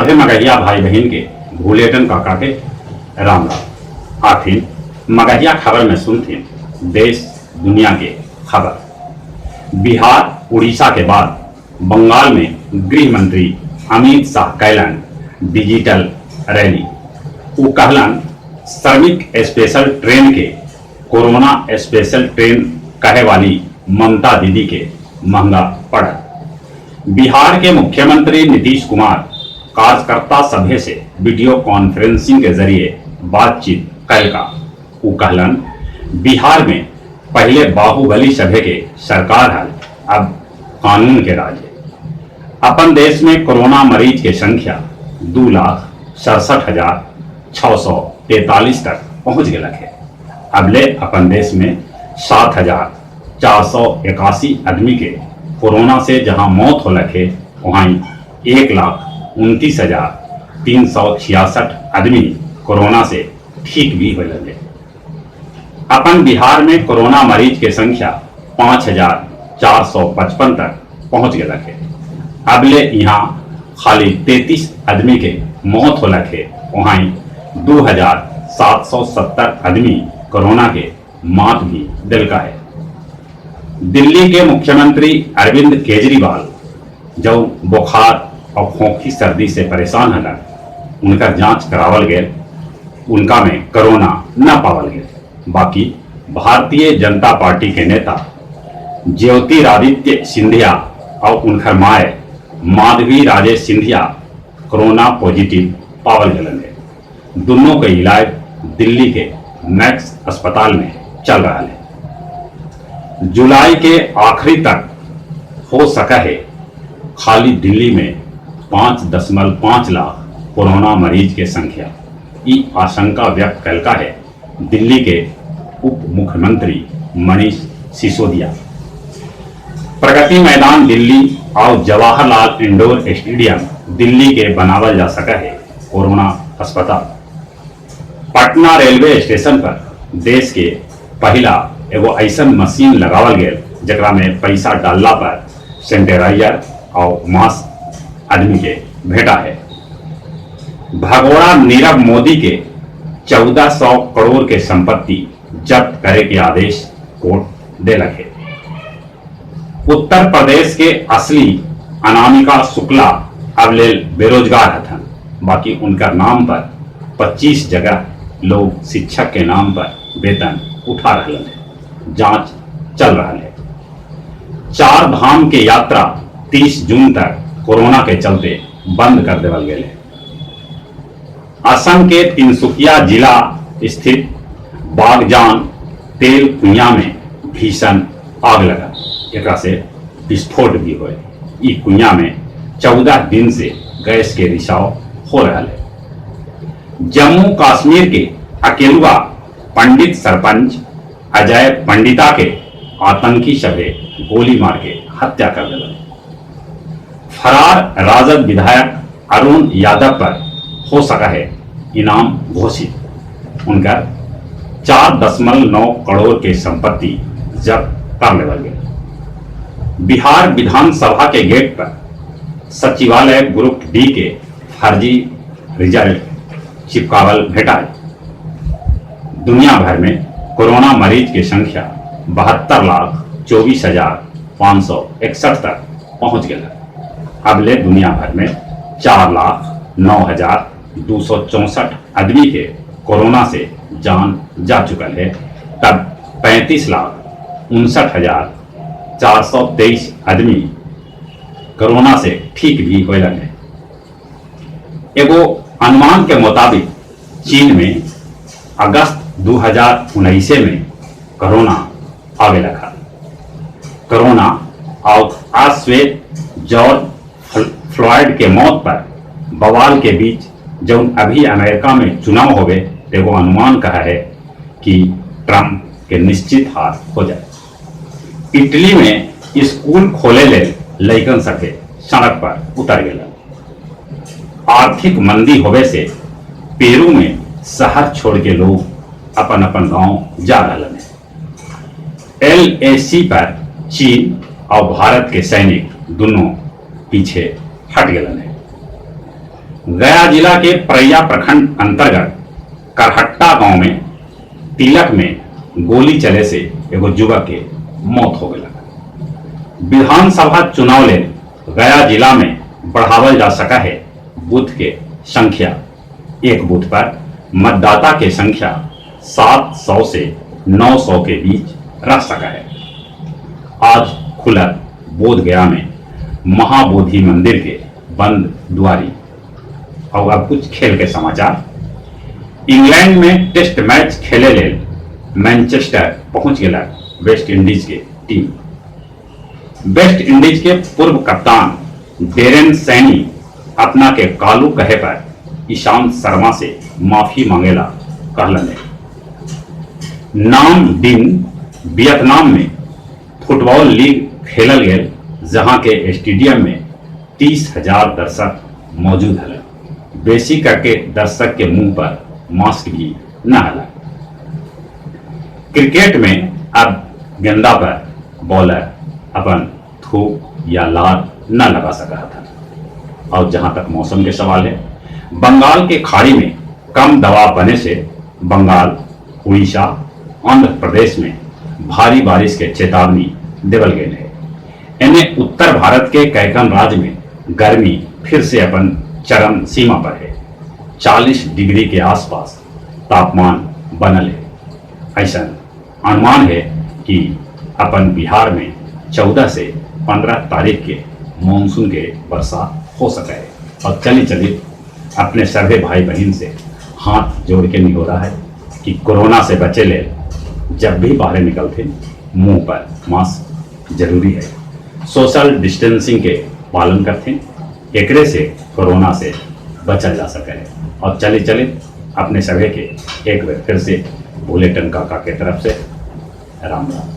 सभे मगहिया भाई बहन के भूलेटन काका के राम राम। आखिर मगहिया खबर में सुनथिन देश दुनिया के खबर। बिहार उड़ीसा के बाद बंगाल में गृह मंत्री अमित शाह कैलन डिजिटल रैली। वो कहलन श्रमिक स्पेशल ट्रेन के कोरोना स्पेशल ट्रेन कहे वाली ममता दीदी के महंगा पड़ा। बिहार के मुख्यमंत्री नीतीश कुमार कार्यकर्ता सभे से वीडियो कॉन्फ्रेंसिंग के जरिए बातचीत कैलका। वो कहलन बिहार में पहले बाहुबली सभे के सरकार है, अब कानून के राज है। अपन देश में कोरोना मरीज की संख्या 2,67,643 तक पहुंच गया है। अबले अपन देश में 7,481 आदमी के कोरोना से जहां मौत हो लगे, वहीं 1,29,366 आदमी कोरोना से ठीक भी हो लगे। अपन बिहार में कोरोना मरीज की संख्या 5,455 तक पहुंच गया है। अबले यहाँ खाली 33 आदमी के मौत हो लगे, वहीं 2,770 आदमी कोरोना के मात भी दिल का है। दिल्ली के मुख्यमंत्री अरविंद केजरीवाल जो बुखार और खोखी सर्दी से परेशान है, उनका जांच करावल गए, उनका में कोरोना न पावल गए। बाकी भारतीय जनता पार्टी के नेता ज्योतिरादित्य सिंधिया और उनकर माए माधवी राजेश सिंधिया कोरोना पॉजिटिव पावल गए। दोनों का इलाज दिल्ली के मैक्स अस्पताल में चल रहा है। जुलाई के आखिरी तक हो सका है खाली दिल्ली में 5.5 लाख कोरोना मरीज की संख्या। ये आशंका व्यक्त करता है दिल्ली के उप मुख्यमंत्री मनीष सिसोदिया। प्रगति मैदान दिल्ली और जवाहरलाल इंडोर स्टेडियम दिल्ली के बनावल जा सका है कोरोना अस्पताल। पटना रेलवे स्टेशन पर देश के पहला एगो ऐसा मशीन लगावल गया जकरा में पैसा डालला पर सैनिटाइजर और मास्क आदमी के भेटा है। भगोड़ा नीरव मोदी के 1400 करोड़ के संपत्ति जब्त करे के आदेश कोर्ट दे रखे। उत्तर प्रदेश के असली अनामिका शुक्ला अबले बेरोजगार हथन। बाकी उनका नाम पर 25 जगह लोग शिक्षक के नाम पर वेतन उठा रहे हैं। जांच चल रहा है। 4 धाम के यात्रा 30 जून तक कोरोना के चलते बंद कर देवल गए। असम के तिनसुकिया जिला स्थित बागजान तेल कुइया में भीषण आग लगा। एक से विस्फोट भी हुए। इस कुइया में 14 दिन से गैस के रिसाव हो रहा है। जम्मू कश्मीर के अकेलुआ पंडित सरपंच अजय पंडिता के आतंकी सभे गोली मार के हत्या कर दिया। फरार राजद विधायक अरुण यादव पर हो सका है इनाम घोषित। उनका 4.9 करोड़ के संपत्ति जब्त कर लेवल गया। बिहार विधानसभा के गेट पर सचिवालय ग्रुप डी के फर्जी रिजल्ट चिपकावल भेटा है। दुनिया भर में कोरोना मरीज की संख्या 72,24,561 तक पहुंच गया। अगले दुनिया भर में 4,09,264 आदमी के कोरोना से जान जा चुका है। तब 35,59,423 आदमी कोरोना से ठीक भी हो लगे। एगो अनुमान के मुताबिक चीन में अगस्त 2019 में कोरोना आवे लगा। कोरोना और श्वेत जॉर्ज फ्लॉयड के मौत पर बवाल के बीच जब अभी अमेरिका में चुनाव होवे तो वो अनुमान कहा है कि ट्रंप के निश्चित हार हो जाए। इटली में स्कूल खोले ले लइकन सके सड़क पर उतर गए। आर्थिक मंदी होवे से पेरू में शहर छोड़ के लोग अपन अपन गांव जा रहे हैं। LAC पर चीन और भारत के सैनिक दोनों पीछे हट गए हैं। गया जिला के परैया प्रखंड अंतर्गत करहट्टा गांव में तिलक में गोली चले से एगो युवक के मौत हो गया। विधानसभा चुनाव ले गया जिला में बढ़ावल जा सका है बूथ के संख्या। एक बूथ पर मतदाता के संख्या 700 से 900 के बीच रह सका है। आज खुला बोध गया में महाबोधि मंदिर के बंद द्वारी। और अब कुछ खेल के समाचार। इंग्लैंड में टेस्ट मैच खेले ले मैनचेस्टर पहुंच गया वेस्ट इंडीज के टीम। वेस्ट इंडीज के पूर्व कप्तान डेरेन सैनी अपना के कालू कहे पर ईशांत शर्मा से माफी मांगेला कहलन। नाम दिन वियतनाम में फुटबॉल लीग खेलल गए, जहां के स्टेडियम में 30,000 दर्शक मौजूद है। बेसी करके दर्शक के मुंह पर मास्क भी न हला। क्रिकेट में अब गेंदा पर बॉलर अपन थूक या लार न लगा सका था। और जहां तक मौसम के सवाल है, बंगाल के खाड़ी में कम दबाव बने से बंगाल, उड़ीसा, आंध्र प्रदेश में भारी बारिश के चेतावनी देवल गए है। इन्हें उत्तर भारत के कैकन राज्य में गर्मी फिर से अपन चरम सीमा पर है। 40 डिग्री के आसपास तापमान बनल है। ऐसा अनुमान है कि अपन बिहार में 14 से 15 तारीख के मानसून के वर्षा हो सके है। और चलिए अपने सभी भाई बहन से हाथ जोड़ के नहीं हो रहा है कि कोरोना से बचे ले जब भी बाहर निकलते मुंह पर मास्क जरूरी है, सोशल डिस्टेंसिंग के पालन करते, एकरे से कोरोना से बचा जा सके है। और चलिए अपने सभी के एक बार फिर से बुलेटिन काका के तरफ से राम राम।